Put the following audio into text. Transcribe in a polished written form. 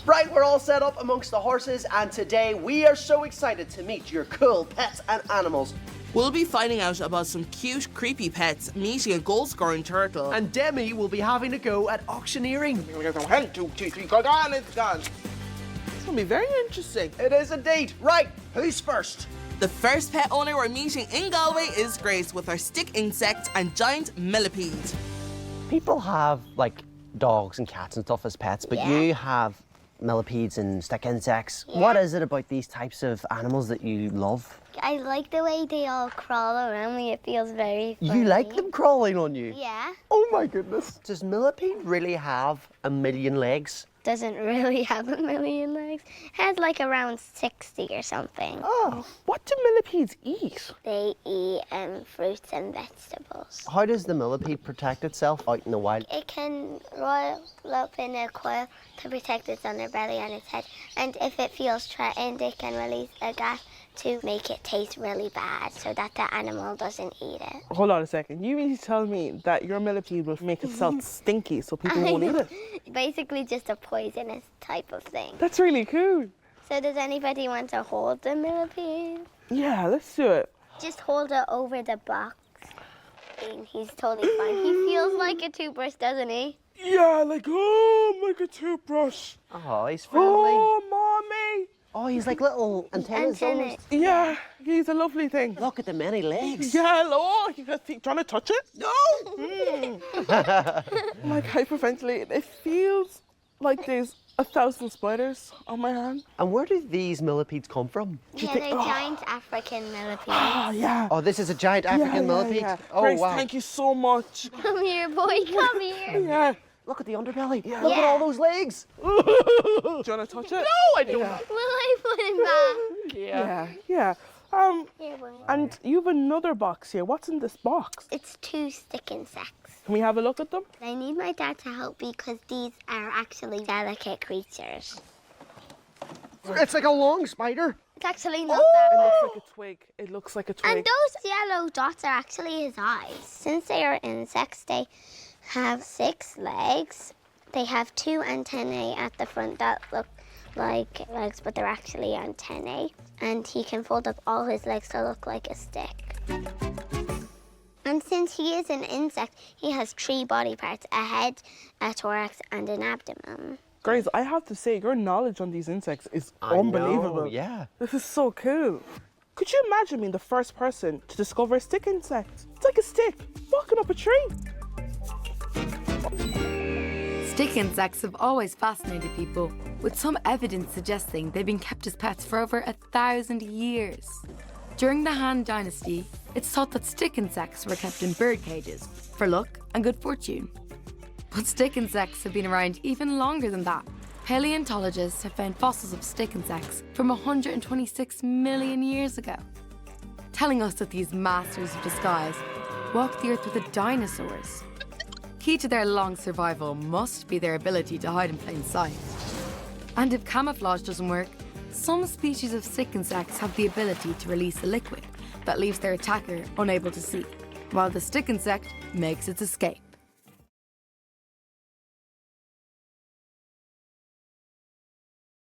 Right, we're all set up amongst the horses, and today we are so excited to meet your cool pets and animals. We'll be finding out about some cute, creepy pets, meeting a goal-scoring turtle. And Demi will be having a go at auctioneering. 1, 2, 3, go on, it's gone. It's gonna be very interesting. It is indeed. Right, who's first? The first pet owner we're meeting in Galway is Grace with her stick insect and giant millipede. People have, like, dogs and cats and stuff as pets, but you have millipedes and stick insects. Yeah. What is it about these types of animals that you love? I like the way they all crawl around me. It feels very funny. You like them crawling on you? Yeah. Oh my goodness. Does millipede really have a million legs? Doesn't really have a million legs. Has like around 60 or something. Oh. What do millipedes eat? They eat fruits and vegetables. How does the millipede protect itself out in the wild? It can roll up in a coil to protect its underbelly and its head. And if it feels threatened, it can release a gas to make it taste really bad so that the animal doesn't eat it. Hold on a second. You mean to tell me that your millipede will make itself stinky so people won't eat it? Basically just a poisonous type of thing. That's really cool. So does anybody want to hold the millipede? Yeah, let's do it. Just hold it over the box. And he's totally fine. He feels like a toothbrush, doesn't he? Yeah, like a toothbrush. Oh, he's friendly. Oh, mommy. Oh, he's like little antennas. Antennas. almost. Yeah, he's a lovely thing. Look at the many legs. Yeah, oh, you trying to touch it? No! Like hyperventilating. It feels like there's 1,000 spiders on my hand. And where do these millipedes come from? Yeah, they're giant African millipedes. Oh, yeah. Oh, this is a giant African millipede? Yeah. Oh, Grace, wow. thank you so much. Come here, boy, come here. Yeah. Look at the underbelly. Yeah. Look at all those legs. Do you want to touch it? No, I don't. Yeah. Will I put him back? Yeah. Yeah. Here, boy. And you have another box here. What's in this box? It's 2 stick insects. Can we have a look at them? I need my dad to help because these are actually delicate creatures. It's like a long spider. It's actually not It that. looks like a twig. It looks like a twig. And those yellow dots are actually his eyes. Since they are insects, they have 6 legs. They have 2 antennae at the front that look like legs, but they're actually antennae. And he can fold up all his legs to look like a stick. And since he is an insect, he has 3 body parts, a head, a thorax, and an abdomen. Grace, I have to say, your knowledge on these insects is I know, unbelievable. yeah. This is so cool. Could you imagine being the first person to discover a stick insect? It's like a stick walking up a tree. Stick insects have always fascinated people, with some evidence suggesting they've been kept as pets for over 1,000 years. During the Han Dynasty, it's thought that stick insects were kept in bird cages for luck and good fortune. But stick insects have been around even longer than that. Paleontologists have found fossils of stick insects from 126 million years ago, telling us that these masters of disguise walked the earth with the dinosaurs. Key to their long survival must be their ability to hide in plain sight. And if camouflage doesn't work, some species of stick insects have the ability to release a liquid that leaves their attacker unable to see, while the stick insect makes its escape.